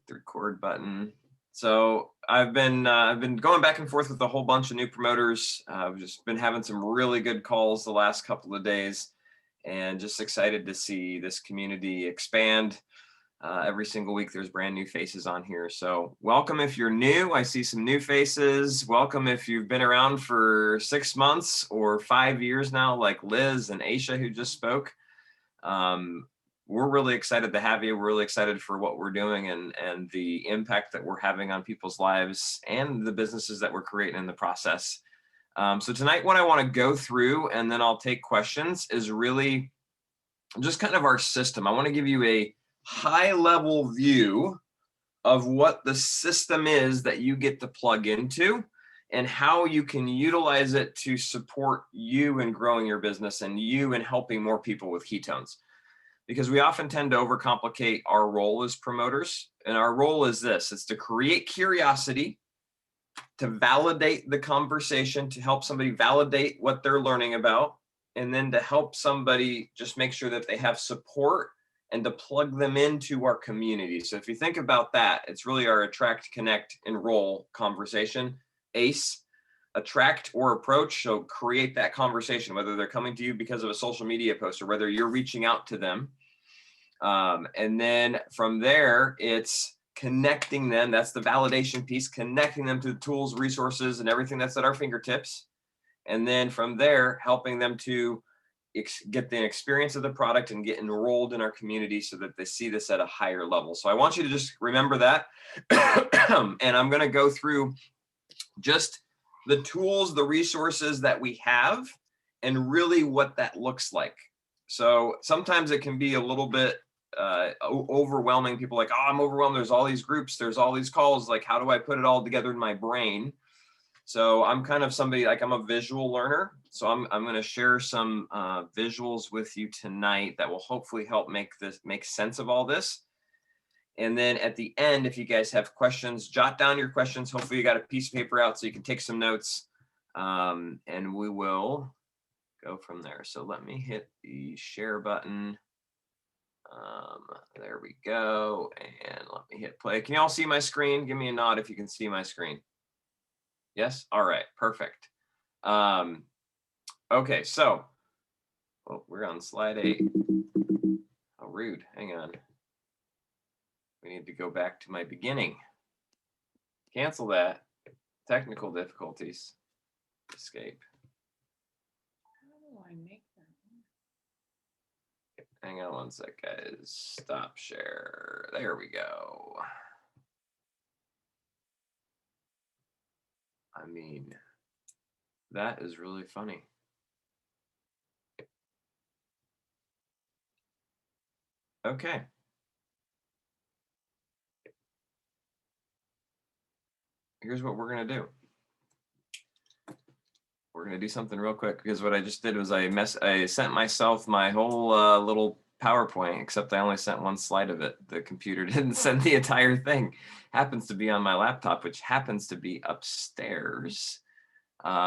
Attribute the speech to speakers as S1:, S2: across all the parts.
S1: the record button. So I've been going back and forth with a whole bunch of new promoters. I've just been having some really good calls the last couple of days, and just excited to see this community expand. Every single week there's brand new faces on here. So welcome if you're new. I see some new faces. Welcome if you've been around for 6 months or 5 years now, like Liz and Aisha who just spoke. We're really excited to have you. We're really excited for what we're doing and the impact that we're having on people's lives and the businesses that we're creating in the process. So tonight, what I want to go through, and then I'll take questions, is really just kind of our system. I want to give you a high level view of what the system is that you get to plug into and how you can utilize it to support you in growing your business and you in helping more people with ketones. Because we often tend to overcomplicate our role as promoters. And our role is this: it's to create curiosity, to validate the conversation, to help somebody validate what they're learning about, and then to help somebody just make sure that they have support and to plug them into our community. So if you think about that, it's really our attract, connect, enroll conversation. ACE, attract or approach. So create that conversation, whether they're coming to you because of a social media post or whether you're reaching out to them. And then from there, it's connecting them. That's the validation piece, connecting them to the tools, resources, and everything that's at our fingertips. And then from there, helping them to get the experience of the product and get enrolled in our community so that they see this at a higher level. So I want you to just remember that. And I'm going to go through just the tools, the resources that we have, and really what that looks like. So sometimes it can be a little bit overwhelming. People are like, oh, I'm overwhelmed. There's all these groups. There's all these calls. Like, how do I put it all together in my brain? So I'm kind of somebody, like, I'm a visual learner. So I'm going to share some visuals with you tonight that will hopefully help make sense of all this. And then at the end, if you guys have questions, jot down your questions. Hopefully you got a piece of paper out so you can take some notes, and we will go from there. So let me hit the share button. There we go. And let me hit play. Can you all see my screen? Give me a nod if you can see my screen. Yes? All right, perfect. Okay, so we're on slide 8. How rude. Hang on. We need to go back to my beginning. Cancel that. Technical difficulties. Escape.
S2: How do I make that?
S1: Hang on one sec, guys. Stop share. There we go. I mean, that is really funny. Okay. Here's what we're going to do. We're going to do something real quick, because what I just did was I sent myself my whole little PowerPoint, except I only sent one slide of it. The computer didn't send the entire thing. Happens to be on my laptop, which happens to be upstairs,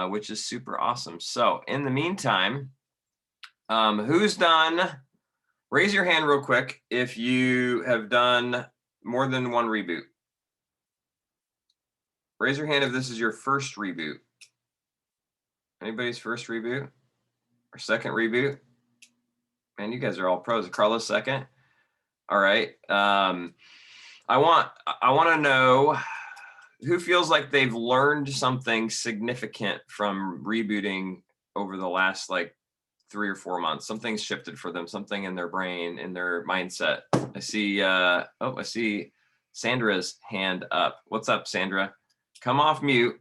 S1: which is super awesome. So in the meantime, who's done, raise your hand real quick if you have done more than one reboot. Raise your hand if this is your first reboot. Anybody's first reboot or second reboot? Man, you guys are all pros. Carlos second. All right. I want to know who feels like they've learned something significant from rebooting over the last like 3 or 4 months. Something's shifted for them, something in their brain, in their mindset. I see I see Sandra's hand up. What's up, Sandra? Come off mute,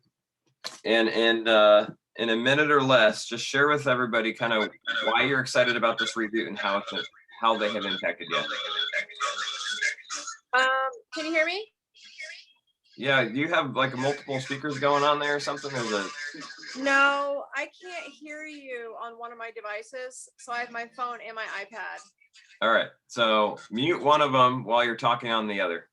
S1: and in a minute or less, just share with everybody kind of why you're excited about this reboot and how they have impacted you.
S2: Can you hear me?
S1: Yeah, do you have like multiple speakers going on there or something?
S2: No, I can't hear you on one of my devices. So I have my phone and my iPad.
S1: All right, so mute one of them while you're talking on the other.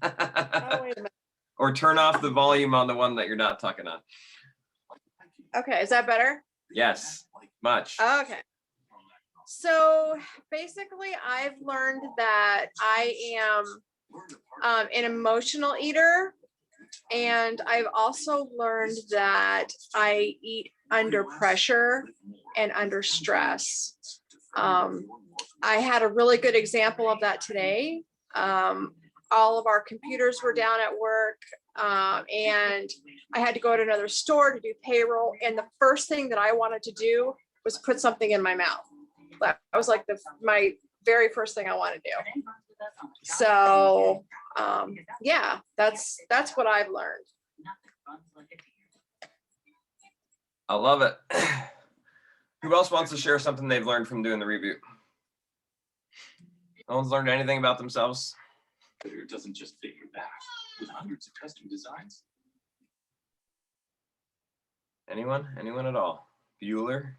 S2: Oh, wait a minute.
S1: Or turn off the volume on the one that you're not talking on.
S2: Okay, is that better?
S1: Yes, much.
S2: Okay. So basically, I've learned that I am an emotional eater. And I've also learned that I eat under pressure and under stress. I had a really good example of that today. All of our computers were down at work, and I had to go to another store to do payroll. And the first thing that I wanted to do was put something in my mouth. That was like my very first thing I want to do. So yeah, that's what I've learned.
S1: I love it. Who else wants to share something they've learned from doing the reboot? No one's learned anything about themselves?
S3: It doesn't just fit your back with hundreds of custom designs.
S1: Anyone? Anyone at all? Bueller?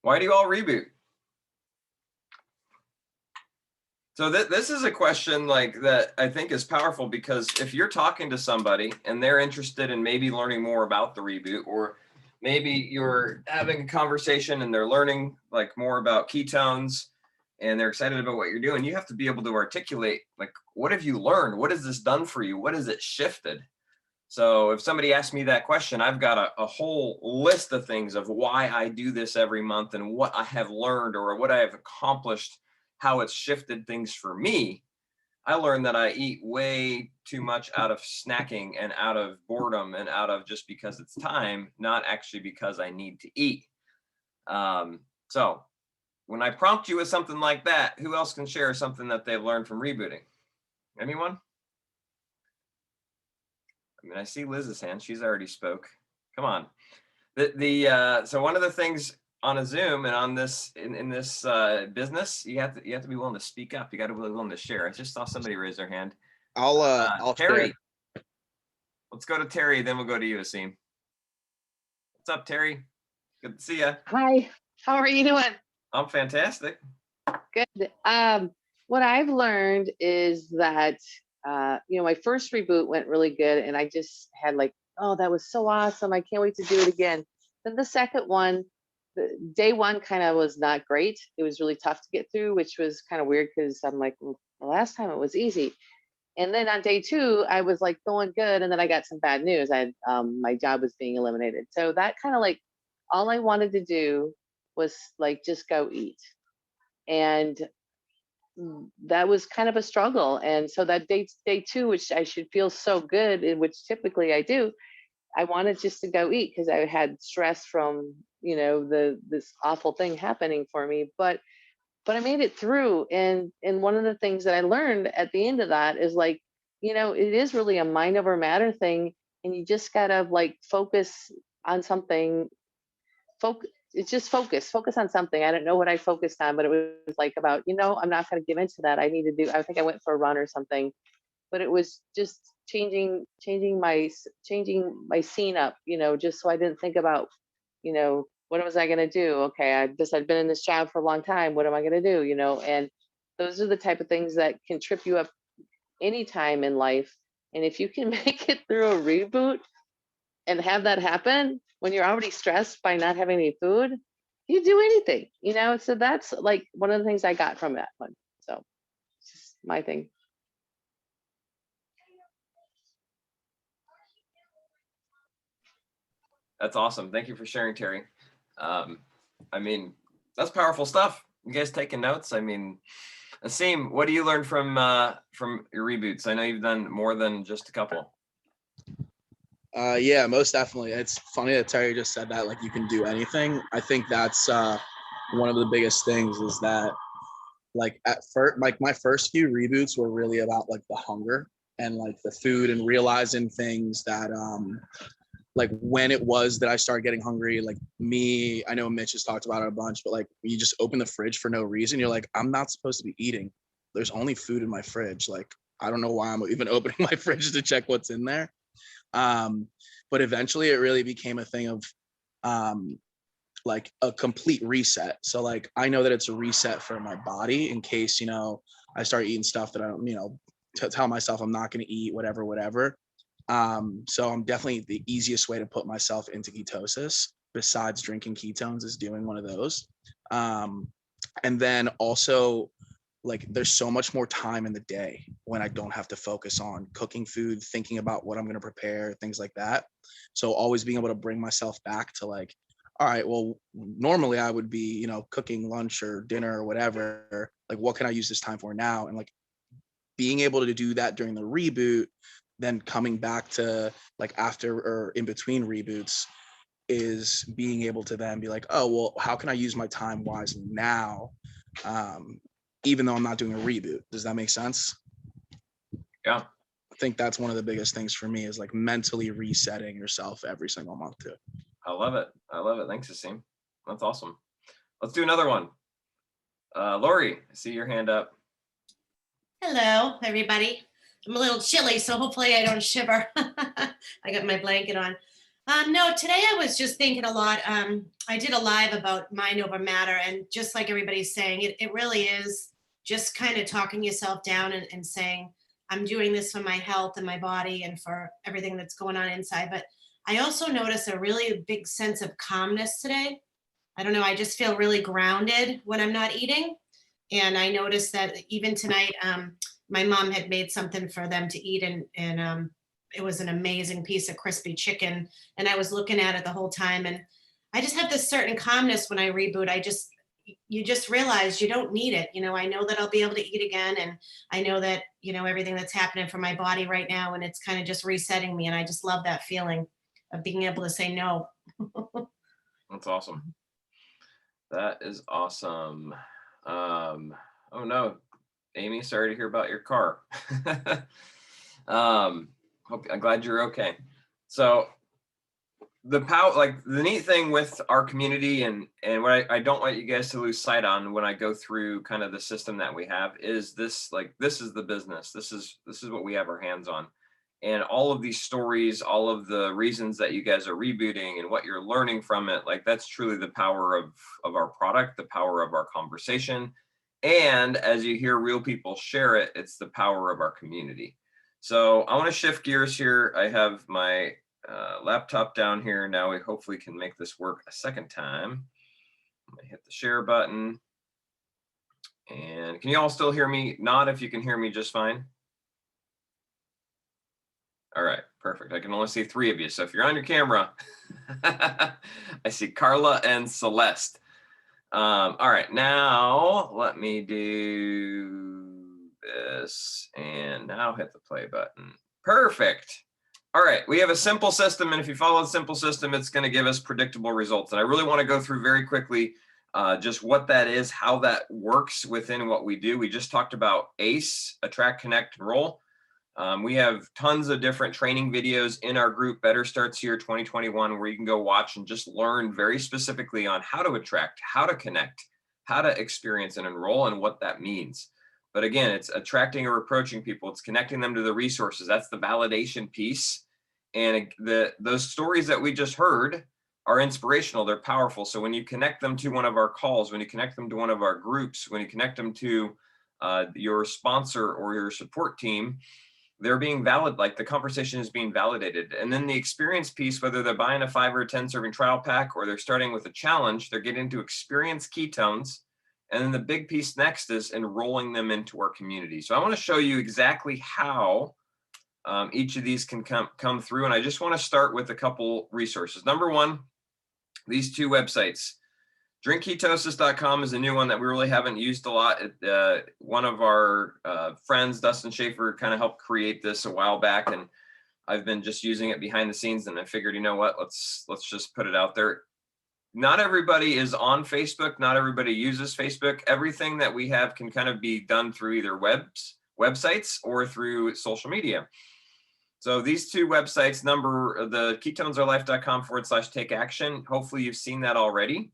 S1: Why do you all reboot? So this is a question like that I think is powerful, because if you're talking to somebody and they're interested in maybe learning more about the reboot, or maybe you're having a conversation and they're learning like more about ketones and they're excited about what you're doing, you have to be able to articulate, like, what have you learned? What has this done for you? What has it shifted? So if somebody asks me that question, I've got a whole list of things of why I do this every month and what I have learned or what I have accomplished, how it's shifted things for me. I learned that I eat way too much out of snacking and out of boredom and out of just because it's time, not actually because I need to eat. So when I prompt you with something like that, who else can share something that they've learned from rebooting? Anyone? I mean, I see Liz's hand. She's already spoke. Come on. So one of the things on a Zoom and on this in this business, you have to be willing to speak up. You got to be willing to share. I just saw somebody raise their hand.
S4: I'll
S1: Terry.
S4: share.
S1: Let's go to Terry, then we'll go to you, Asim. What's up, Terry? Good to see you.
S5: Hi, how are you doing?
S1: I'm fantastic.
S5: Good. What I've learned is that, my first reboot went really good, and I just had like, oh, that was so awesome. I can't wait to do it again. Then the second one, day one kind of was not great. It was really tough to get through, which was kind of weird because I'm like, well, the last time it was easy. And then on day two, I was like going good, and then I got some bad news. My job was being eliminated. So that kind of like, all I wanted to do was like just go eat, and that was kind of a struggle. And so that day two, which I should feel so good, and which typically I do, I wanted just to go eat because I had stress from this awful thing happening for me. But I made it through. And one of the things that I learned at the end of that is like, it is really a mind over matter thing. And you just gotta like focus on something. It's just focus on something. I don't know what I focused on, but it was like about, I'm not gonna give into that. I think I went for a run or something, but it was just changing my scene up, just so I didn't think about, what was I going to do? Okay, I've been in this job for a long time. What am I going to do? And those are the type of things that can trip you up anytime in life. And if you can make it through a reboot and have that happen when you're already stressed by not having any food, you do anything, So that's like one of the things I got from that one. So it's just my thing.
S1: That's awesome. Thank you for sharing, Terry. I mean, that's powerful stuff. You guys taking notes? I mean, Asim, what do you learn from your reboots? I know you've done more than just a couple.
S4: Yeah, most definitely. It's funny that Terry just said that, like, you can do anything. I think that's one of the biggest things is that, like, at first, like, my first few reboots were really about like the hunger and like the food and realizing things that like when it was that I started getting hungry, like I know Mitch has talked about it a bunch, but like you just open the fridge for no reason. You're like, I'm not supposed to be eating. There's only food in my fridge. Like, I don't know why I'm even opening my fridge to check what's in there. But eventually it really became a thing of like a complete reset. So like, I know that it's a reset for my body in case, I start eating stuff that I don't, to tell myself I'm not going to eat, whatever. So I'm definitely the easiest way to put myself into ketosis besides drinking ketones is doing one of those. And then also like there's so much more time in the day when I don't have to focus on cooking food, thinking about what I'm going to prepare, things like that. So always being able to bring myself back to like, all right, well, normally I would be, you know, cooking lunch or dinner or whatever. Like, what can I use this time for now? And like being able to do that during the reboot, then coming back to like after or in between reboots is being able to then be like, oh, well, how can I use my time wisely now? Even though I'm not doing a reboot. Does that make sense?
S1: Yeah.
S4: I think that's one of the biggest things for me is like mentally resetting yourself every single month too.
S1: I love it. I love it. Thanks, Asim. That's awesome. Let's do another one. Lori, I see your hand up.
S6: Hello, everybody. I'm a little chilly, so hopefully I don't shiver. I got my blanket on. No, today I was just thinking a lot. I did a live about mind over matter, and just like everybody's saying, it really is just kind of talking yourself down and saying, I'm doing this for my health and my body and for everything that's going on inside. But I also notice a really big sense of calmness today. I don't know, I just feel really grounded when I'm not eating. And I noticed that even tonight, my mom had made something for them to eat, and it was an amazing piece of crispy chicken. And I was looking at it the whole time, and I just have this certain calmness when I reboot. You just realize you don't need it. You know, I know that I'll be able to eat again, and I know that, you know, everything that's happening for my body right now, and it's kind of just resetting me. And I just love that feeling of being able to say no.
S1: That's awesome. That is awesome. Oh no, Amy, sorry to hear about your car. I'm glad you're okay. So the neat thing with our community and what I don't want you guys to lose sight on when I go through kind of the system that we have is this, like, this is the business. This is what we have our hands on. And all of these stories, all of the reasons that you guys are rebooting and what you're learning from it, like that's truly the power of our product, the power of our conversation. And as you hear real people share it, it's the power of our community. So I want to shift gears here. I have my laptop down here. Now we hopefully can make this work a second time. I'm gonna hit the share button. And can you all still hear me? Nod if you can hear me just fine. All right, perfect. I can only see 3 of you. So if you're on your camera, I see Carla and Celeste. All right, now let me do this and now hit the play button. Perfect. All right, we have a simple system, and if you follow the simple system, it's going to give us predictable results. And I really want to go through very quickly just what that is, how that works within what we do. We just talked about ACE, Attract, Connect, Enroll. We have tons of different training videos in our group, Better Starts Here 2021, where you can go watch and just learn very specifically on how to attract, how to connect, how to experience and enroll, and what that means. But again, it's attracting or approaching people. It's connecting them to the resources. That's the validation piece. And those stories that we just heard are inspirational. They're powerful. So when you connect them to one of our calls, when you connect them to one of our groups, when you connect them to your sponsor or your support team, they're being valid, like the conversation is being validated. And then the experience piece, whether they're buying a 5 or a 10 serving trial pack, or they're starting with a challenge, they're getting to experience ketones. And then the big piece next is enrolling them into our community. So I want to show you exactly how each of these can come through. And I just want to start with a couple resources. Number one, these 2 websites. DrinkKetosis.com is a new one that we really haven't used a lot. One of our friends, Dustin Schaefer, kind of helped create this a while back, and I've been just using it behind the scenes. And I figured, you know what, let's just put it out there. Not everybody is on Facebook. Not everybody uses Facebook. Everything that we have can kind of be done through either websites or through social media. So these 2 websites, the ketonesaurelife.com/take action. Hopefully you've seen that already.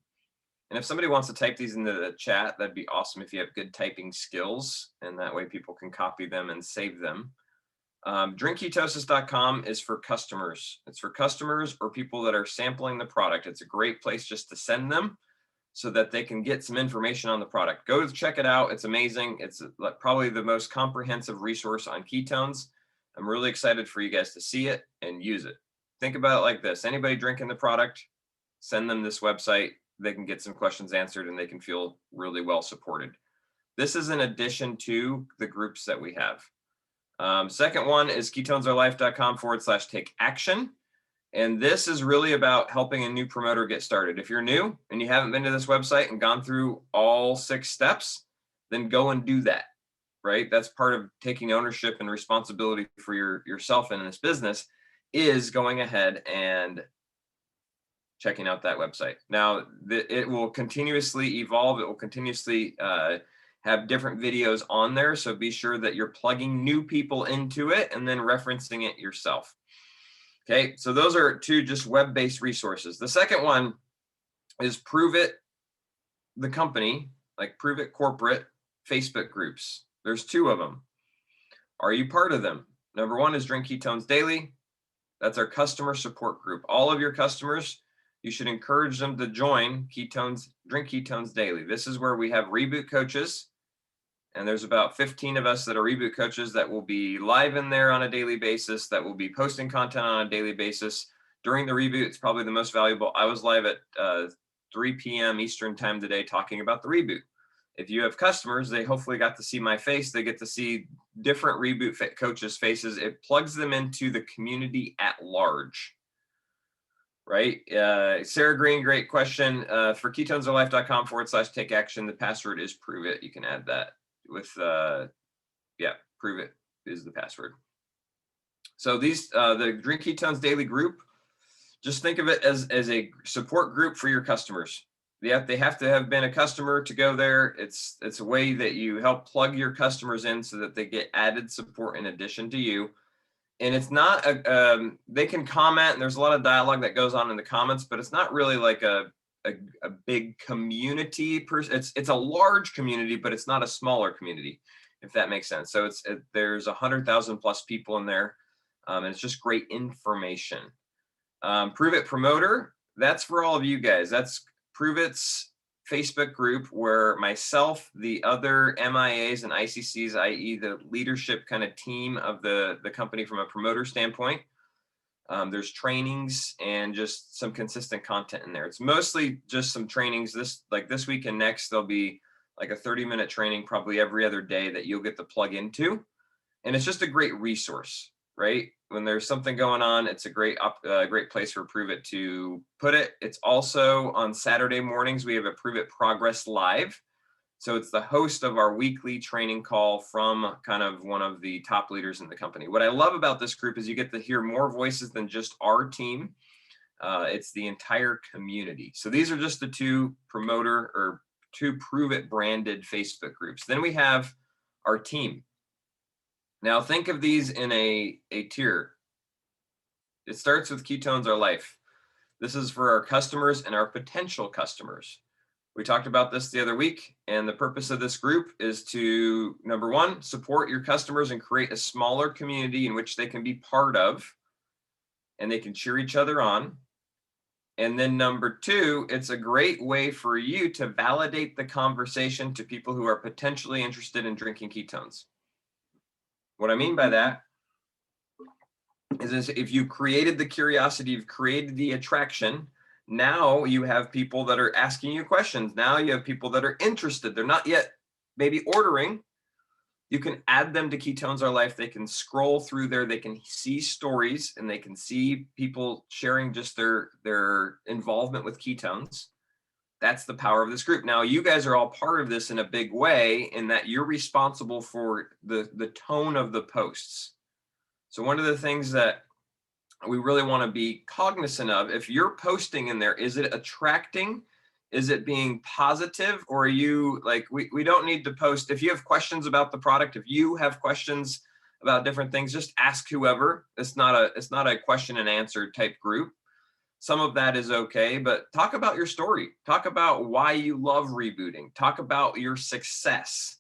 S1: And if somebody wants to type these into the chat, that'd be awesome if you have good typing skills, and that way people can copy them and save them. DrinkKetosis.com is for customers. It's for customers or people that are sampling the product. It's a great place just to send them so that they can get some information on the product. Go check it out. It's amazing. It's probably the most comprehensive resource on ketones. I'm really excited for you guys to see it and use it. Think about it like this. Anybody drinking the product, send them this website. They can get some questions answered and they can feel really well supported. This is in addition to the groups that we have. Second one is ketonesourlife.com/take action. And this is really about helping a new promoter get started. If you're new and you haven't been to this website and gone through all 6 steps, then go and do that, right? That's part of taking ownership and responsibility for yourself in this business, is going ahead and checking out that website. Now, it will continuously evolve. It will continuously have different videos on there. So be sure that you're plugging new people into it and then referencing it yourself. Okay, so those are 2 just web-based resources. The second one is Prove It, the company, like Prove It Corporate Facebook groups. There's 2 of them. Are you part of them? Number 1 is Drink Ketones Daily. That's our customer support group. All of your customers, you should encourage them to join Drink Ketones Daily. This is where we have reboot coaches. And there's about 15 of us that are reboot coaches that will be live in there on a daily basis, that will be posting content on a daily basis. During the reboot, it's probably the most valuable. I was live at 3 p.m. Eastern time today talking about the reboot. If you have customers, they hopefully got to see my face. They get to see different reboot coaches' faces. It plugs them into the community at large, right? Sarah Green, great question. For ketonesourlife.com/take action, the password is Prove It. You can add that with, Prove It is the password. So these, the Drink Ketones Daily group, just think of it as a support group for your customers. They have to have been a customer to go there. It's a way that you help plug your customers in so that they get added support in addition to you. And it's not, they can comment, and there's a lot of dialogue that goes on in the comments, but it's not really like a big community. It's a large community, but it's not a smaller community, if that makes sense. So there's 100,000 plus people in there, and it's just great information. Prove It Promoter, that's for all of you guys. That's Prove It's Facebook group where myself, the other MIAs and ICCs, i.e. the leadership kind of team of the company from a promoter standpoint, there's trainings and just some consistent content in there. It's mostly just some trainings. This week and next, there'll be like a 30-minute training probably every other day that you'll get to plug into. And it's just a great resource, right? When there's something going on, it's a great place for Prove It to put it. It's also on Saturday mornings, we have a Prove It Progress Live. So it's the host of our weekly training call from kind of one of the top leaders in the company. What I love about this group is you get to hear more voices than just our team. It's the entire community. So these are just the 2 Prove It branded Facebook groups. Then we have our team. Now think of these in a tier. It starts with Ketones Our Life. This is for our customers and our potential customers. We talked about this the other week, and the purpose of this group is to, number 1, support your customers and create a smaller community in which they can be part of, and they can cheer each other on. And then number 2, it's a great way for you to validate the conversation to people who are potentially interested in drinking ketones. What I mean by that is if you created the curiosity, you've created the attraction, now you have people that are asking you questions. Now you have people that are interested. They're not yet maybe ordering. You can add them to Ketones Our Life. They can scroll through there. They can see stories, and they can see people sharing just their involvement with ketones. That's the power of this group. Now, you guys are all part of this in a big way in that you're responsible for the tone of the posts. So one of the things that we really want to be cognizant of, if you're posting in there, is it attracting? Is it being positive? Or are you like, we don't need to post. If you have questions about the product, if you have questions about different things, just ask whoever. It's not a question and answer type group. Some of that is okay, but talk about your story. Talk about why you love rebooting. Talk about your success.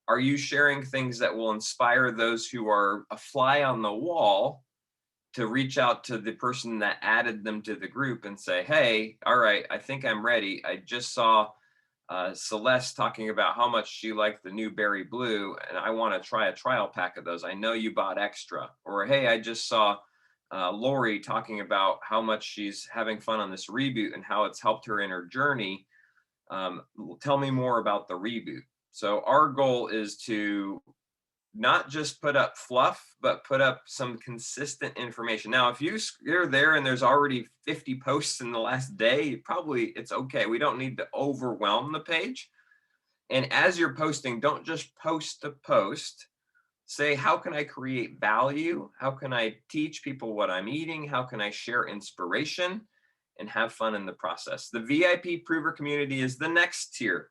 S1: Are you sharing things that will inspire those who are a fly on the wall to reach out to the person that added them to the group and say, hey, all right, I think I'm ready. I just saw Celeste talking about how much she liked the new Berry Blue, and I want to try a trial pack of those. I know you bought extra. Or, hey, I just saw Lori talking about how much she's having fun on this reboot and how it's helped her in her journey. Tell me more about the reboot. So our goal is to not just put up fluff, but put up some consistent information. Now, if you're there and there's already 50 posts in the last day, probably it's okay. We don't need to overwhelm the page. And as you're posting, don't just post to post. Say, how can I create value? How can I teach people what I'm eating? How can I share inspiration and have fun in the process? The VIP prover community is the next tier,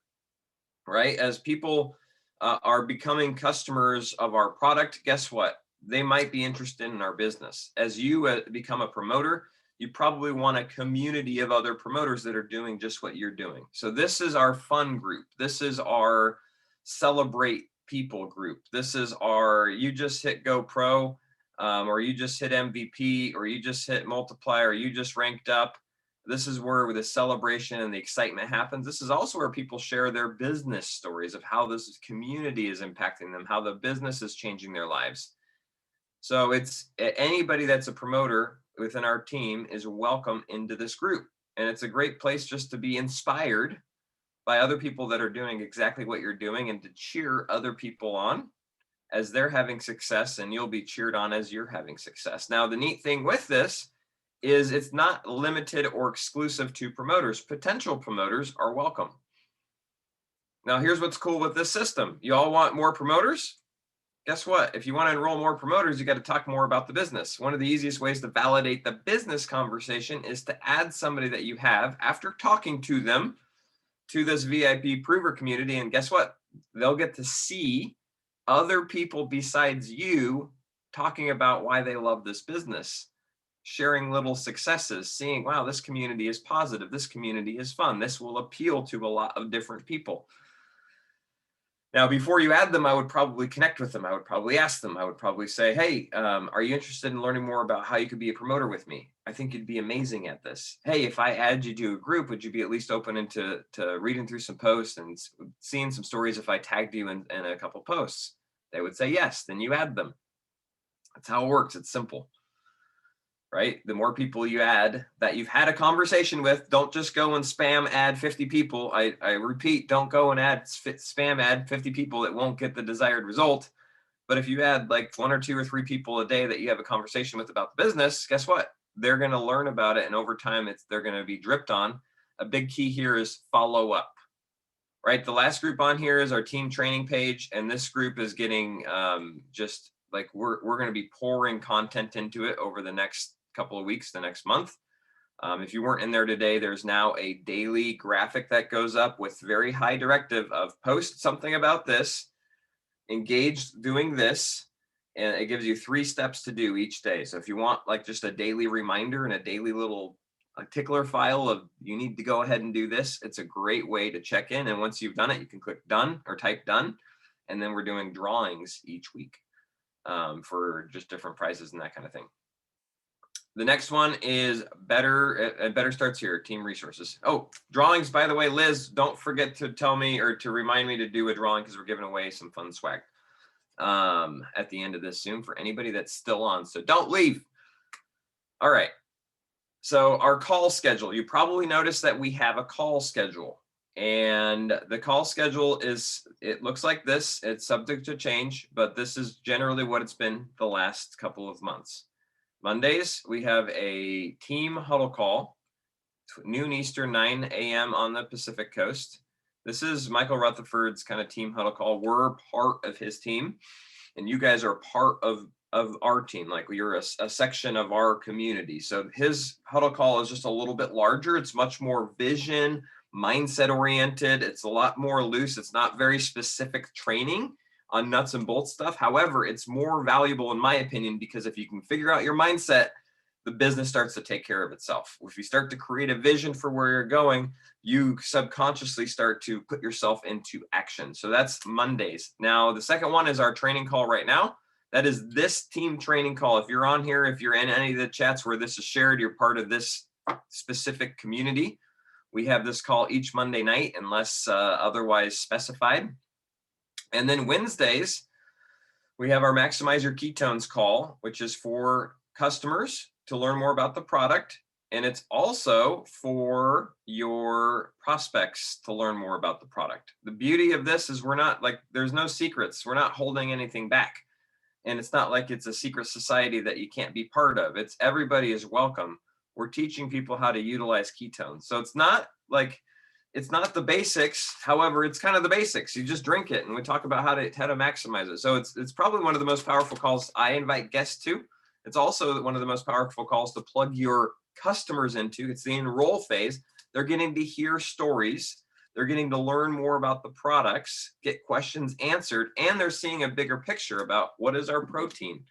S1: right? As people are becoming customers of our product, guess what? They might be interested in our business. As you become a promoter, you probably want a community of other promoters that are doing just what you're doing. So this is our fun group. This is our celebrate people group. This is our, you just hit Go Pro, or you just hit MVP, or you just hit multiply, or you just ranked up. This is where the celebration and the excitement happens. This is also where people share their business stories of how this community is impacting them, how the business is changing their lives. So it's anybody that's a promoter within our team is welcome into this group. And it's a great place just to be inspired by other people that are doing exactly what you're doing and to cheer other people on as they're having success, and you'll be cheered on as you're having success. Now, the neat thing with this is it's not limited or exclusive to promoters. Potential promoters are welcome. Now, here's what's cool with this system. You all want more promoters? Guess what? If you want to enroll more promoters, you got to talk more about the business. One of the easiest ways to validate the business conversation is to add somebody that you have after talking to them to this VIP prover community. And guess what? They'll get to see other people besides you talking about why they love this business, sharing little successes, seeing, wow, this community is positive. This community is fun. This will appeal to a lot of different people. Now, before you add them, I would probably connect with them. I would probably ask them. I would probably say, hey, are you interested in learning more about how you could be a promoter with me? I think you'd be amazing at this. Hey, if I add you to a group, would you be at least open into reading through some posts and seeing some stories if I tagged you in a couple posts? They would say yes, then you add them. That's how it works. It's simple. Right? The more people you add that you've had a conversation with, don't just go and spam add 50 people. I repeat, don't go and spam add 50 people. It won't get the desired result. But if you add like 1 or 2 or 3 people a day that you have a conversation with about the business, guess what? They're going to learn about it. And over time, they're going to be dripped on. A big key here is follow up. Right? The last group on here is our team training page. And this group is getting just like we're going to be pouring content into it over the next couple of weeks, the next month. If you weren't in there today, there's now a daily graphic that goes up with very high directive of post something about this, engage doing this, and it gives you 3 steps to do each day. So if you want like just a daily reminder and a daily little tickler file of you need to go ahead and do this, it's a great way to check in. And once you've done it, you can click done or type done. And then we're doing drawings each week for just different prizes and that kind of thing. The next one is better starts here, team resources. Oh, drawings, by the way, Liz, don't forget to tell me or to remind me to do a drawing because we're giving away some fun swag at the end of this Zoom for anybody that's still on. So don't leave. All right. So our call schedule, you probably noticed that we have a call schedule, and the call schedule it looks like this. It's subject to change, but this is generally what it's been the last couple of months. Mondays, we have a team huddle call, noon Eastern, 9 a.m. on the Pacific Coast. This is Michael Rutherford's kind of team huddle call. We're part of his team, and you guys are part of our team. Like you're a section of our community. So his huddle call is just a little bit larger. It's much more vision, mindset oriented. It's a lot more loose. It's not very specific training on nuts and bolts stuff. However, it's more valuable in my opinion, because if you can figure out your mindset, the business starts to take care of itself. If you start to create a vision for where you're going, you subconsciously start to put yourself into action. So that's Mondays. Now, the second one is our training call right now. That is this team training call. If you're on here, if you're in any of the chats where this is shared, you're part of this specific community. We have this call each Monday night unless otherwise specified. And then Wednesdays, we have our Maximize Your Ketones call, which is for customers to learn more about the product And it's also for your prospects to learn more about the product. The beauty of this is we're not like, there's no secrets. We're not holding anything back. And it's not like it's a secret society that you can't be part of. It's everybody is welcome. We're teaching people how to utilize ketones. So it's not like, it's not the basics. However, it's kind of the basics. You just drink it, and we talk about how to maximize it. So it's probably one of the most powerful calls I invite guests to. It's also one of the most powerful calls to plug your customers into. It's the enroll phase. They're getting to hear stories. They're getting to learn more about the products, get questions answered, and they're seeing a bigger picture about what is our protein,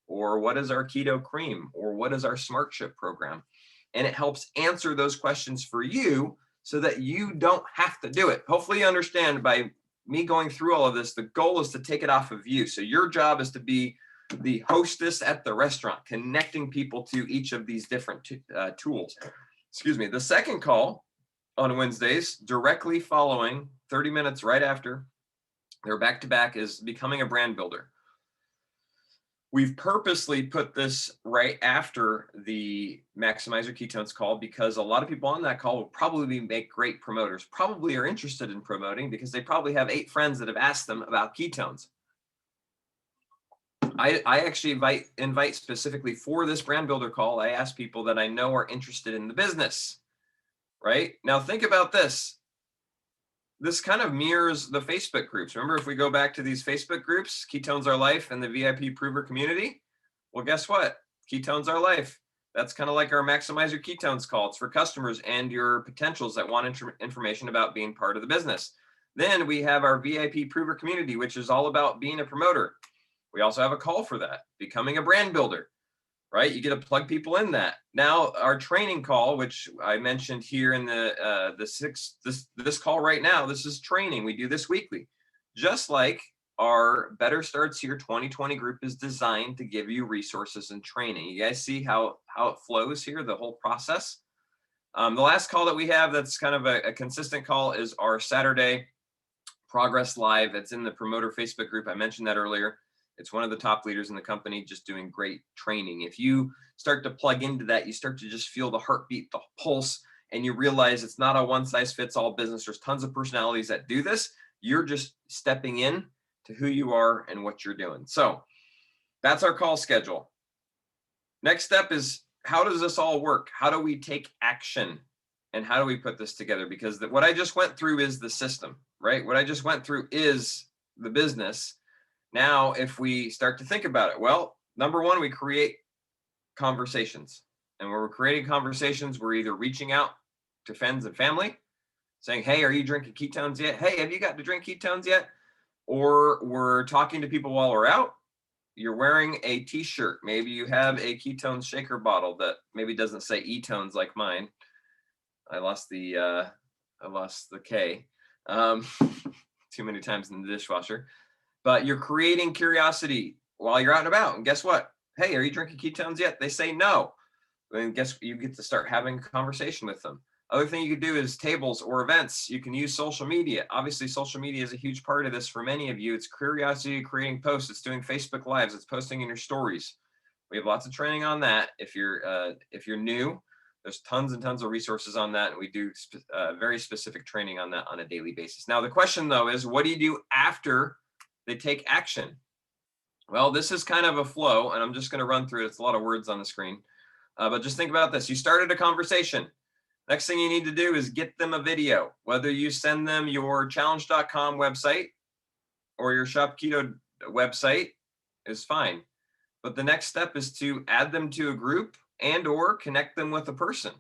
S1: or what is our keto cream, or what is our Smart Chip program. And it helps answer those questions for you so that you don't have to do it. Hopefully you understand by me going through all of this, the goal is to take it off of you. So your job is to be the hostess at the restaurant, connecting people to each of these different tools. Excuse me. The second call on Wednesdays, directly following 30 minutes right after, they're back to back, is becoming a brand builder. We've purposely put this right after the Maximize Your Ketones call because a lot of people on that call will probably make great promoters, probably are interested in promoting because they probably have 8 friends that have asked them about ketones. I actually invite specifically for this brand builder call. I ask people that I know are interested in the business, right? Now think about this. This kind of mirrors the Facebook groups. Remember, if we go back to these Facebook groups, Ketones Are Life and the VIP Prover community, well, guess what? Ketones Are Life. That's kind of like our Maximize Your Ketones call. It's for customers and your potentials that want information about being part of the business. Then we have our VIP Prover community, which is all about being a promoter. We also have a call for that, becoming a brand builder, right? You get to plug people in that. Now, our training call, which I mentioned here in this call right now, this is training. We do this weekly. Just like our Better Starts Here 2020 group is designed to give you resources and training. You guys see how it flows here, the whole process? The last call that we have that's kind of a consistent call is our Saturday Progress Live. It's in the Promoter Facebook group. I mentioned that earlier. It's one of the top leaders in the company, just doing great training. If you start to plug into that, you start to just feel the heartbeat, the pulse, and you realize it's not a one-size-fits-all business. There's tons of personalities that do this. You're just stepping in to who you are and what you're doing. So that's our call schedule. Next step is, how does this all work? How do we take action? And how do we put this together? Because what I just went through is the system, right? What I just went through is the business. Now, if we start to think about it, well, number one, we create conversations. And when we're creating conversations, we're either reaching out to friends and family, saying, hey, are you drinking ketones yet? Hey, have you got to drink ketones yet? Or we're talking to people while we're out. You're wearing a t-shirt. Maybe you have a ketone shaker bottle that maybe doesn't say E-tones like mine. I lost the K too many times in the dishwasher. But you're creating curiosity while you're out and about. And guess what? Hey, are you drinking ketones yet? They say no. Then guess you get to start having a conversation with them. Other thing you could do is tables or events. You can use social media. Obviously, social media is a huge part of this for many of you. It's curiosity, creating posts. It's doing Facebook Lives. It's posting in your stories. We have lots of training on that. If you're new, there's tons and tons of resources on that. And we do very specific training on that on a daily basis. Now, the question, though, is what do you do after they take action? Well, this is kind of a flow, and I'm just going to run through it. It's a lot of words on the screen. But just think about this. You started a conversation. Next thing you need to do is get them a video, whether you send them your challenge.com website or your Shop Keto website is fine. But the next step is to add them to a group and or connect them with a person.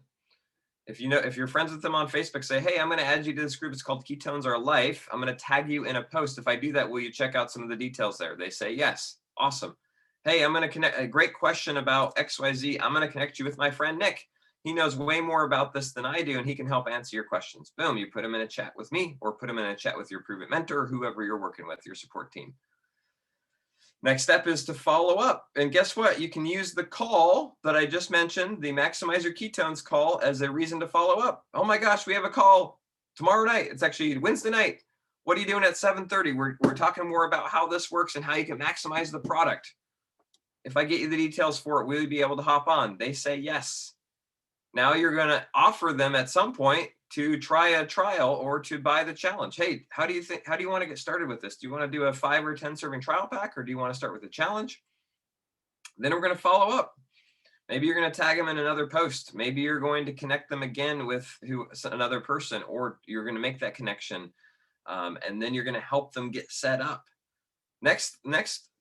S1: If you're friends with them on Facebook, say, hey, I'm going to add you to this group. It's called Ketones Are Life. I'm going to tag you in a post. If I do that, will you check out some of the details there? They say, yes. Awesome. Hey, I'm going to connect. A great question about XYZ. I'm going to connect you with my friend, Nick. He knows way more about this than I do, and he can help answer your questions. Boom. You put him in a chat with me or put him in a chat with your Prove It mentor, or whoever you're working with, your support team. Next step is to follow up. And guess what? You can use the call that I just mentioned, the Maximize Your Ketones call, as a reason to follow up. Oh my gosh, we have a call tomorrow night. It's actually Wednesday night. What are you doing at 7:30? We're talking more about how this works and how you can maximize the product. If I get you the details for it, will you be able to hop on? They say yes. Now you're going to offer them at some point to try a trial or to buy the challenge. Hey, how do you want to get started with this? Do you want to do a 5 or 10 serving trial pack, or do you want to start with a challenge? Then we're going to follow up. Maybe you're going to tag them in another post. Maybe you're going to connect them again with another person, or you're going to make that connection. And then you're going to help them get set up. Next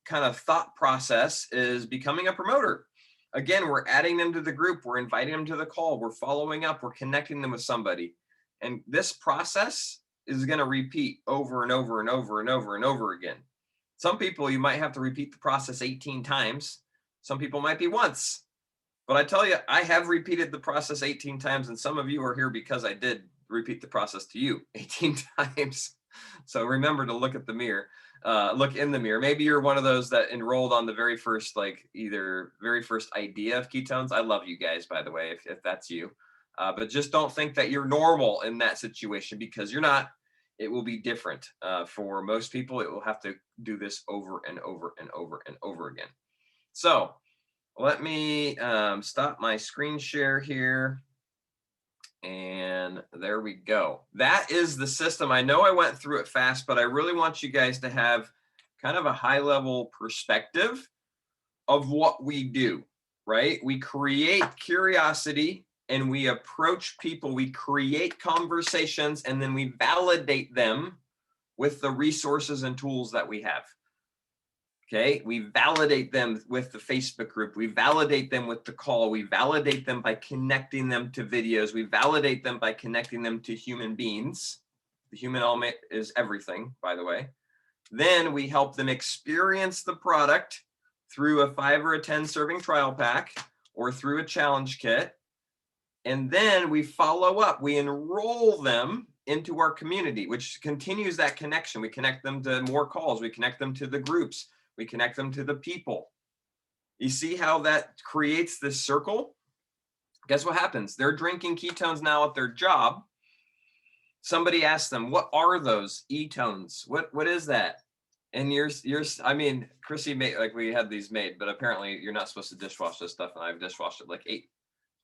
S1: kind of thought process is becoming a promoter. Again, we're adding them to the group. We're inviting them to the call. We're following up. We're connecting them with somebody. And this process is going to repeat over and over and over and over and over again. Some people, you might have to repeat the process 18 times. Some people might be once. But I tell you, I have repeated the process 18 times, and some of you are here because I did repeat the process to you 18 times. So remember to look at the mirror, look in the mirror. Maybe you're one of those that enrolled on the very first, either very first idea of ketones. I love you guys, by the way, if that's you. But just don't think that you're normal in that situation, because you're not. It will be different. For most people, it will have to do this over and over and over and over again. So let me stop my screen share here. And there we go. That is the system. I know I went through it fast, but I really want you guys to have kind of a high level perspective of what we do, right? We create curiosity and we approach people. We create conversations, and then we validate them with the resources and tools that we have. Okay, we validate them with the Facebook group. We validate them with the call. We validate them by connecting them to videos. We validate them by connecting them to human beings. The human element is everything, by the way. Then we help them experience the product through a 5 or a 10 serving trial pack or through a challenge kit. And then we follow up. We enroll them into our community, which continues that connection. We connect them to more calls. We connect them to the groups. We connect them to the people. You see how that creates this circle? Guess what happens? They're drinking ketones now at their job. Somebody asks them, what are those ketones? What is that? And I mean, Chrissy made, we had these made, but apparently you're not supposed to dishwash this stuff. And I've dishwashed it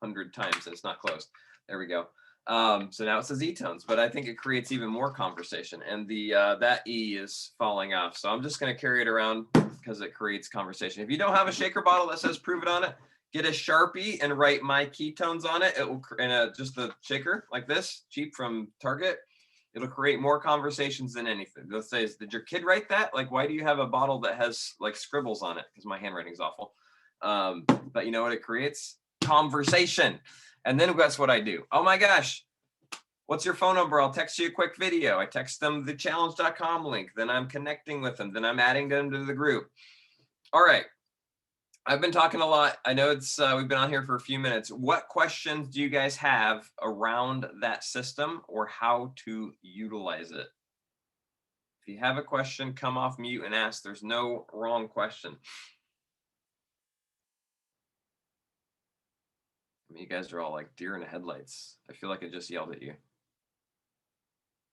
S1: 800 times and it's not closed. There we go. So now it says ketones, but I think it creates even more conversation, and that E is falling off. So I'm just going to carry it around because it creates conversation. If you don't have a shaker bottle that says "Prove It" on it, get a Sharpie and write "My Ketones" on it. It will, and just a shaker like this, cheap from Target. It'll create more conversations than anything. They'll say, "Did your kid write that? Why do you have a bottle that has scribbles on it?" Because my handwriting's awful. But you know what it creates? Conversation. And then that's what I do. Oh my gosh, what's your phone number? I'll text you a quick video. I text them the challenge.com link. Then I'm connecting with them. Then I'm adding them to the group. All right. I've been talking a lot. I know we've been on here for a few minutes. What questions do you guys have around that system or how to utilize it? If you have a question, come off mute and ask. There's no wrong question. You guys are all like deer in the headlights. I feel like I just yelled at you.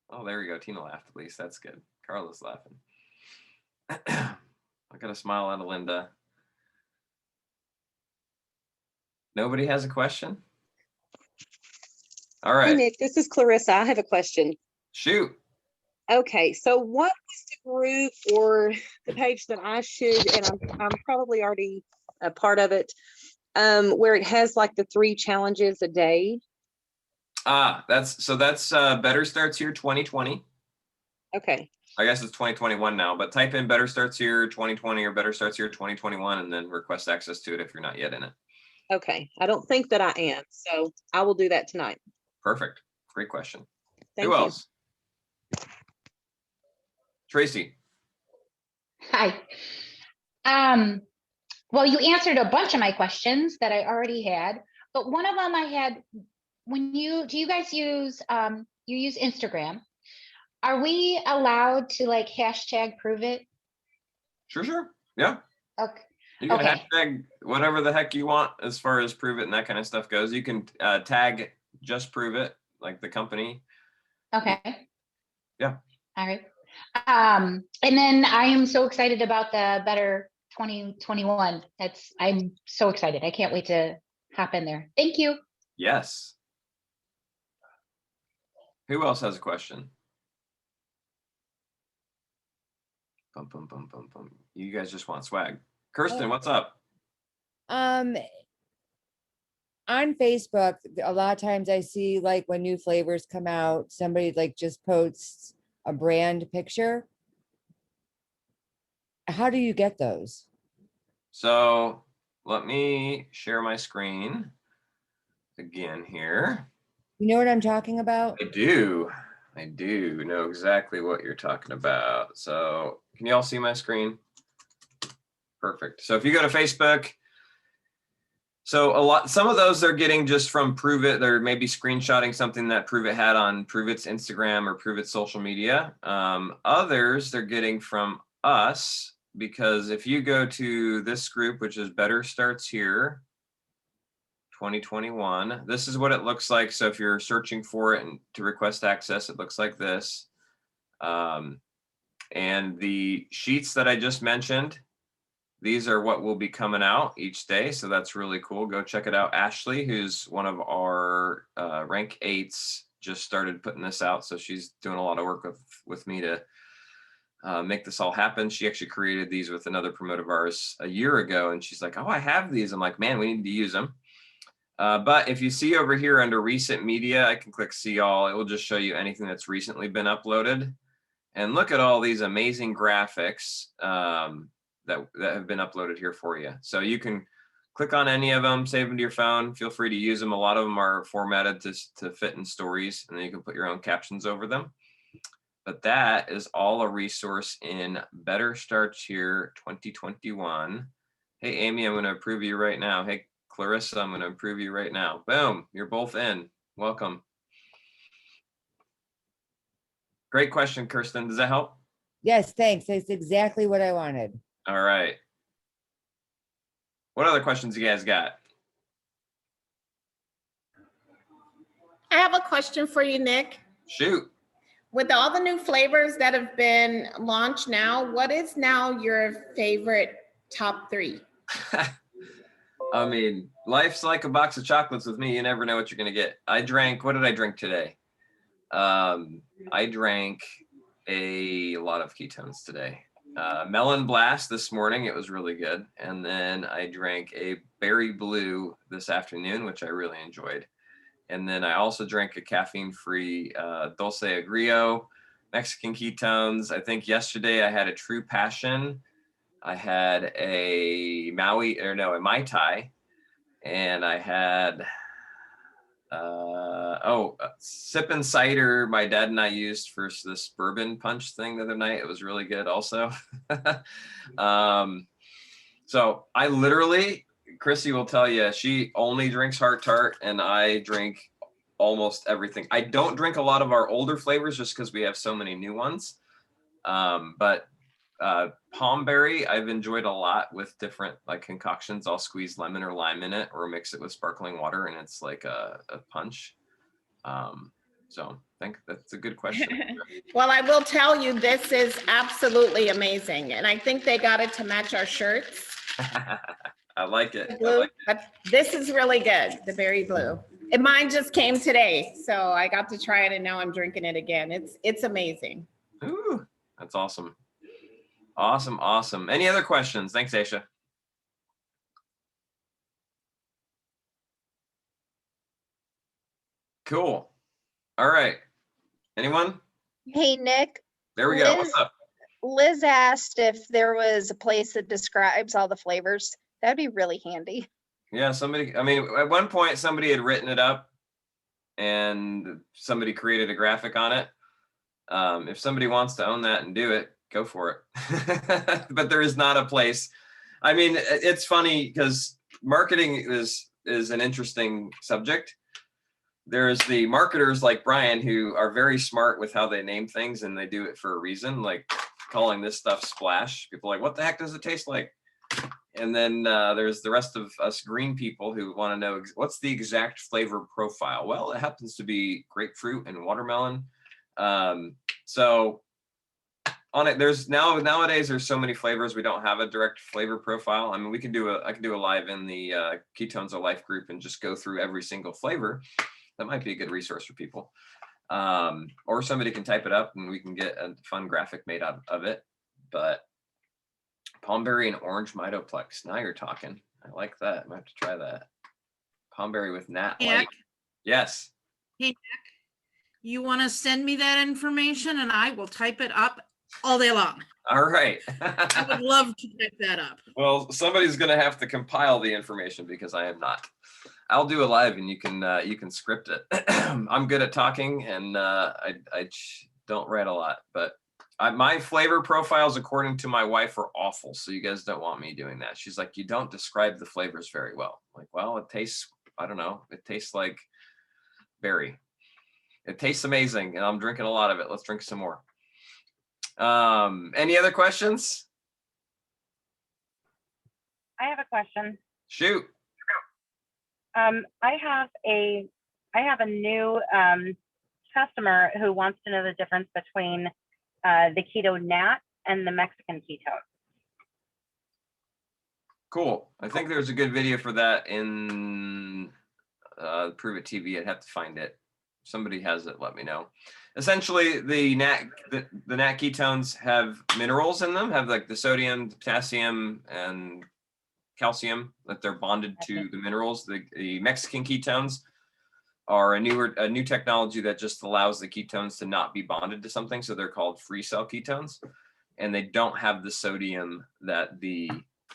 S1: Oh, there you go. Tina laughed at least. That's good. Carla's laughing. I got a smile out of Linda. Nobody has a question? All right.
S7: Hey, Nick, this is Clarissa. I have a question.
S1: Shoot.
S7: Okay, so what was the group or the page that I should, and I'm probably already a part of it, where it has the 3 challenges a day?
S1: That's Better Starts Here 2020.
S7: Okay.
S1: I guess it's 2021 now, but type in Better Starts Here 2020 or Better Starts Here 2021 and then request access to it if you're not yet in it.
S7: Okay. I don't think that I am, so I will do that tonight.
S1: Perfect. Great question.
S7: Thank
S1: Who
S7: you.
S1: else? Tracy.
S8: Hi. Well, you answered a bunch of my questions that I already had, but one of them I had, do you guys use, you use Instagram? Are we allowed to hashtag prove it?
S1: Sure. Yeah.
S8: Okay.
S1: You can
S8: Okay.
S1: hashtag whatever the heck you want as far as prove it and that kind of stuff goes. You can tag just prove it, like the company.
S8: Okay.
S1: Yeah.
S8: All right. And then I am so excited about the Better 2021. I'm so excited. I can't wait to hop in there. Thank you.
S1: Yes. Who else has a question? Bum, bum, bum, bum, bum. You guys just want swag. Kirsten, what's up?
S9: On Facebook, a lot of times I see like when new flavors come out, somebody like just posts a brand picture. How do you get those?
S1: So let me share my screen again here.
S9: You know what I'm talking about?
S1: I do know exactly what you're talking about. So can you all see my screen? Perfect. So if you go to Facebook, so some of those they're getting just from Prove It. They're maybe screenshotting something that Prove It had on Prove It's Instagram or Prove It's social media. Others they're getting from us, because if you go to this group, which is Better Starts Here 2021, this is what it looks like. So if you're searching for it and to request access, it looks like this. And the sheets that I just mentioned, these are what will be coming out each day. So that's really cool. Go check it out. Ashley, who's one of our rank 8s, just started putting this out. So she's doing a lot of work with me to make this all happen. She actually created these with another promote of ours a year ago. And she's like, oh, I have these. I'm like, man, we need to use them. But if you see over here under recent media, I can click see all. It will just show you anything that's recently been uploaded. And look at all these amazing graphics that have been uploaded here for you. So you can click on any of them, save them to your phone. Feel free to use them. A lot of them are formatted to fit in stories, and then you can put your own captions over them. But that is all a resource in Better Starts Here 2021. Hey, Amy, I'm going to approve you right now. Hey, Clarissa, I'm going to approve you right now. Boom, you're both in. Welcome. Great question, Kirsten. Does that help?
S9: Yes, thanks. That's exactly what I wanted.
S1: All right. What other questions you guys got?
S10: I have a question for you, Nick.
S1: Shoot.
S10: With all the new flavors that have been launched now, what is now your favorite top 3?
S1: I mean, life's like a box of chocolates with me. You never know what you're going to get. What did I drink today? I drank a lot of ketones today. Melon Blast this morning, it was really good. And then I drank a Berry Blue this afternoon, which I really enjoyed. And then I also drank a caffeine-free Dulce Agrio, Mexican ketones. I think yesterday I had a True Passion. I had a Mai Tai, and I had Sippin' Cider. My dad and I used for this bourbon punch thing the other night. It was really good also. So I literally, Chrissy will tell you, she only drinks Heart Tart, and I drink almost everything. I don't drink a lot of our older flavors just because we have so many new ones. But Palm Berry, I've enjoyed a lot with different like concoctions. I'll squeeze lemon or lime in it or mix it with sparkling water, and it's like a punch. So I think that's a good question.
S10: Well, I will tell you, this is absolutely amazing. And I think they got it to match our shirts.
S1: I like it.
S10: Blue, but this is really good, the Berry Blue. And mine just came today, so I got to try it, and now I'm drinking it again. It's amazing.
S1: Ooh, that's awesome. Awesome. Any other questions? Thanks, Aisha. Cool. All right. Anyone?
S11: Hey, Nick.
S1: There we go. What's up?
S11: Liz asked if there was a place that describes all the flavors. That'd be really handy.
S1: Yeah, at one point somebody had written it up and somebody created a graphic on it. If somebody wants to own that and do it, go for it. But there is not a place. I mean, it's funny because marketing is an interesting subject. There's the marketers like Brian who are very smart with how they name things, and they do it for a reason, like calling this stuff Splash. People are like, what the heck does it taste like? And then there's the rest of us green people who want to know what's the exact flavor profile. Well, it happens to be grapefruit and watermelon. So on it. Nowadays there's so many flavors. We don't have a direct flavor profile. I mean, I can do a live in the Ketones of Life group and just go through every single flavor. That might be a good resource for people. Or somebody can type it up and we can get a fun graphic made out of it. But Palmberry and orange Mitoplex. Now you're talking. I like that. I might have to try that. Palmberry with Nat
S12: Yeah.
S1: Light. Yes.
S12: Hey, Nick, you want to send me that information and I will type it up all day long.
S1: All right.
S12: I would love to type that up.
S1: Well, somebody's going to have to compile the information because I am not. I'll do a live and you can script it. I'm good at talking and I don't write a lot, but my flavor profiles, according to my wife, are awful. So you guys don't want me doing that. She's like, you don't describe the flavors very well. I'm like, well, it tastes, I don't know. It tastes like berry. It tastes amazing and I'm drinking a lot of it. Let's drink some more. Any other questions?
S13: I have a question.
S1: Shoot.
S13: I have a new customer who wants to know the difference between the Keto Nat and the Mexican Ketone.
S1: Cool. I think there's a good video for that in Prove It TV. I'd have to find it. Somebody has it, let me know. Essentially, the nat ketones have minerals in them, have like the sodium, potassium, and calcium that they're bonded to the minerals. The Mexican ketones are a new technology that just allows the ketones to not be bonded to something. So they're called free cell ketones, and they don't have the sodium that the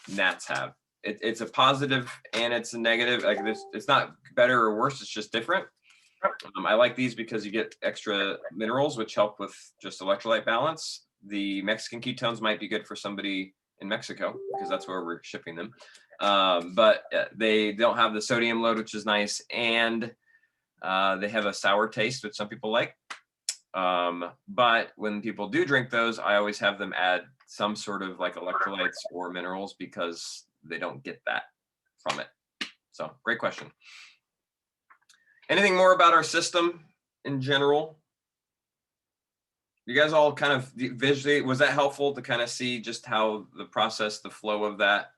S1: Nats have. It's a positive and it's a negative. Like this, it's not better or worse. It's just different. I like these because you get extra minerals, which help with just electrolyte balance. The Mexican ketones might be good for somebody in Mexico because that's where we're shipping them. But they don't have the sodium load, which is nice. And they have a sour taste, which some people like. But when people do drink those, I always have them add some sort of like electrolytes or minerals because they don't get that from it. So great question. Anything more about our system in general? You guys all kind of visually, was that helpful to kind of see just how the process, the flow of that?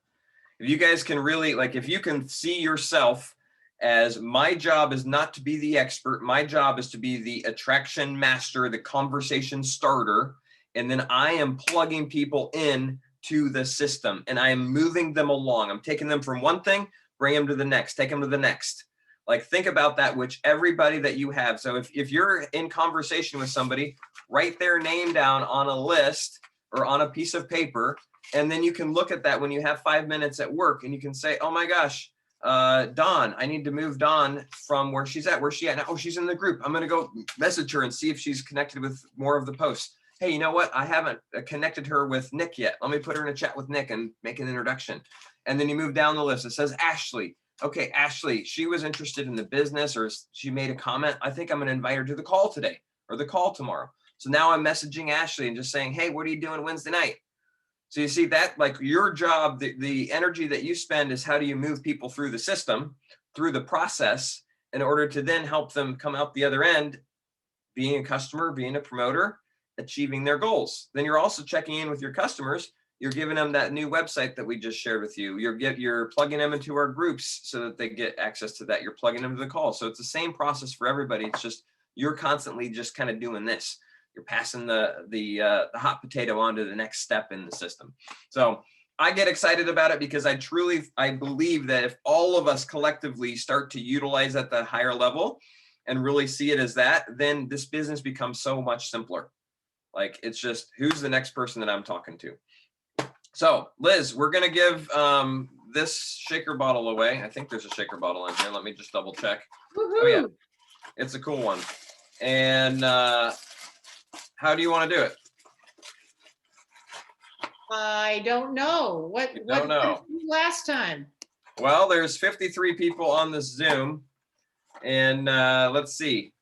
S1: If you guys can really, like, if you can see yourself as my job is not to be the expert, my job is to be the attraction master, the conversation starter, and then I am plugging people in to the system and I am moving them along. I'm taking them from one thing, bring them to the next, take them to the next. Like, think about that, which everybody that you have. So if you're in conversation with somebody, write their name down on a list or on a piece of paper. And then you can look at that when you have 5 minutes at work and you can say, oh my gosh, Dawn, I need to move Dawn from where she's at. Where's she at now? Oh, she's in the group. I'm going to go message her and see if she's connected with more of the posts. Hey, you know what? I haven't connected her with Nick yet. Let me put her in a chat with Nick and make an introduction. And then you move down the list. It says Ashley. Okay, Ashley, she was interested in the business or she made a comment. I think I'm going to invite her to the call today or the call tomorrow. So now I'm messaging Ashley and just saying, hey, what are you doing Wednesday night? So you see that, like, your job, the energy that you spend is how do you move people through the system, through the process, in order to then help them come out the other end, being a customer, being a promoter, achieving their goals. Then you're also checking in with your customers. You're giving them that new website that we just shared with you. You're plugging them into our groups so that they get access to that. You're plugging them to the call. So it's the same process for everybody. It's just you're constantly just kind of doing this. You're passing the hot potato on to the next step in the system. So I get excited about it because I believe that if all of us collectively start to utilize at the higher level and really see it as that, then this business becomes so much simpler. Like, it's just, who's the next person that I'm talking to? So Liz, we're going to give this shaker bottle away. I think there's a shaker bottle in here. Let me just double check. Oh yeah, it's a cool one. And how do you want to do it?
S12: I don't know. What did you do last time?
S1: Well, there's 53 people on this Zoom. And let's see.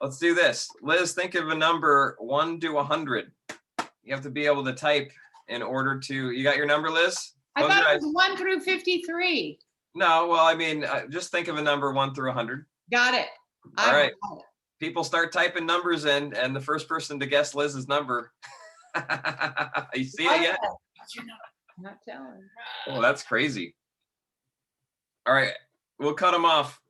S1: Let's do this. Liz, think of a number 1 to 100. You have to be able to type in order to, you got your number, Liz?
S12: I thought it was 1 through 53.
S1: No, well, I mean, just think of a number 1 through 100.
S12: Got it.
S1: All right. People start typing numbers in, and the first person to guess Liz's number You see it yet?
S10: Not telling.
S1: Oh, that's crazy. All right, we'll cut them off.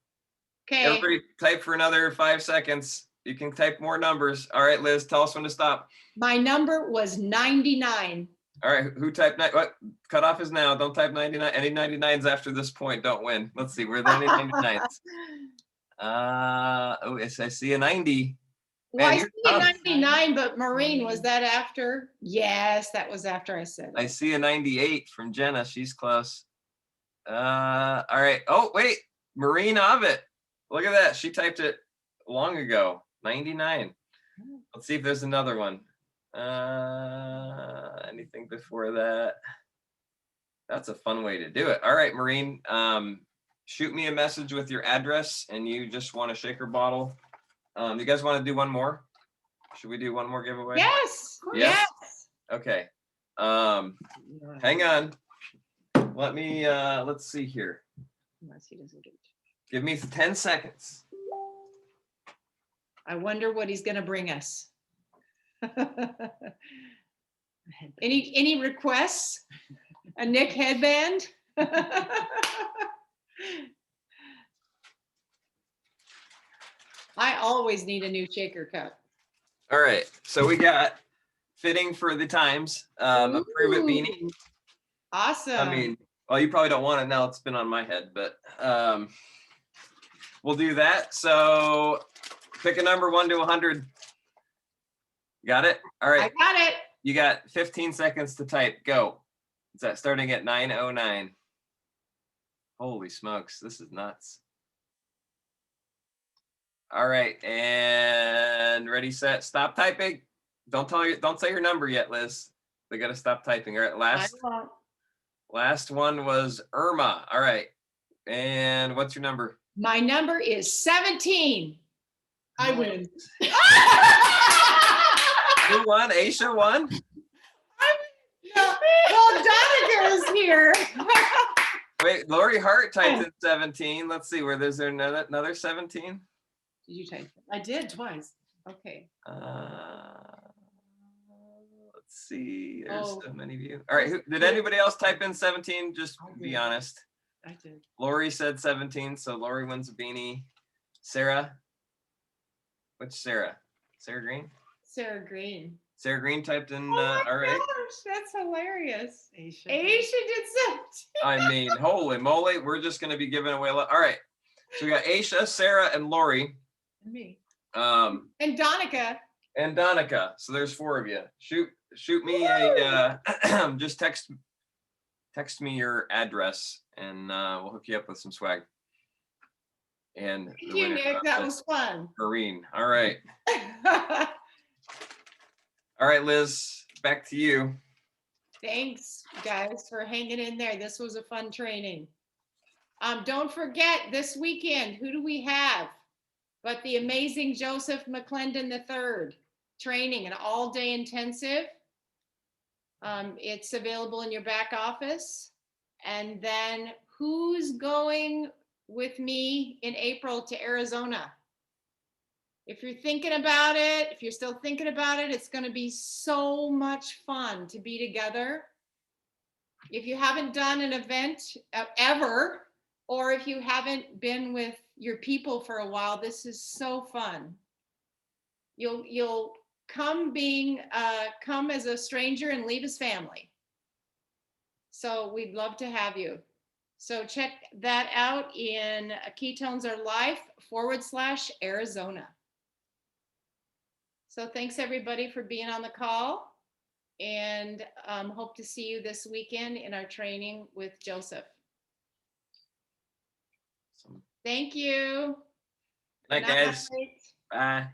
S10: Okay,
S1: Everybody type for another 5 seconds. You can type more numbers. All right, Liz, tell us when to stop.
S10: my number was 99.
S1: All right, who typed what? Cutoff is now. Don't type 99. Any 99s after this point don't win. Let's see. Where are the 99s? Oh, yes, I see a 90.
S10: Well,
S1: Man,
S10: I
S1: you're
S10: see a
S1: tough.
S10: 99, but Maureen, was that after? Yes, that was after I said
S1: I
S10: it.
S1: see a 98 from Jenna. She's close. All right. Oh, wait. Maureen Ovitt. Look at that. She typed it long ago. 99. Let's see if there's another one. Anything before that? That's a fun way to do it. All right, Maureen. Shoot me a message with your address and you just want a shaker bottle. You guys want to do one more? Should we do one more giveaway?
S10: Yes,
S1: Yes?
S10: yes.
S1: Okay. Hang on. Let me let's see here.
S10: Unless he doesn't get it.
S1: Give me 10 seconds.
S10: I wonder what he's gonna bring us. Any requests? A Nick headband? I always need a new shaker cup.
S1: All right. So we got fitting for the times. A Prove It beanie.
S10: Ooh, Awesome.
S1: I mean, well, you probably don't want it now. It's been on my head, but we'll do that. So pick a number 1 to 100. Got it? All
S10: I
S1: right.
S10: got it.
S1: You got 15 seconds to type. Go. Is that starting at 9:09? Holy smokes, this is nuts. All right, and ready, set, stop typing. Don't say your number yet, Liz. They gotta stop typing. All right, last one was Irma. All right. And what's your number?
S10: My number is 17. I win.
S1: Who won? Aisha won?
S10: Well, Donica is here.
S1: Wait, Lori Hart typed in 17. Let's see, where there's there another 17?
S10: Did you type it? I did twice. Okay.
S1: Let's see. There's
S10: Oh.
S1: so many of you. All right, did anybody else type in 17? Just be honest.
S10: I did.
S1: Lori said 17, so Lori wins a beanie. Sarah? Which Sarah? Sarah Green?
S10: Sarah Green.
S1: Sarah Green typed in,
S10: Oh my
S1: all right.
S10: gosh, that's hilarious. Aisha did 17.
S1: I mean, holy moly, we're just gonna be giving away. All right, so we got Aisha, Sarah, and Lori.
S10: And me.
S1: And
S10: Donica.
S1: Donica. So there's 4 of you. Shoot me a just text me your address and we'll hook you up with some swag. And
S10: Thank
S1: the
S10: you,
S1: winner
S10: Nick.
S1: of
S10: That
S1: the
S10: was fun.
S1: Marine. All right. All right, Liz, back to you.
S10: Thanks, guys, for hanging in there. This was a fun training. Don't forget this weekend, who do we have? But the amazing Joseph McClendon III training, an all-day intensive. It's available in your back office. And then who's going with me in April to Arizona? If you're thinking about it, if you're still thinking about it, it's going to be so much fun to be together. If you haven't done an event ever, or if you haven't been with your people for a while, this is so fun. You'll come as a stranger and leave as family. So we'd love to have you. So check that out in Ketones Are Life /Arizona. So thanks everybody for being on the call, and hope to see you this weekend in our training with Joseph. Thank you.
S1: Night,
S10: Good night.
S1: guys. Bye.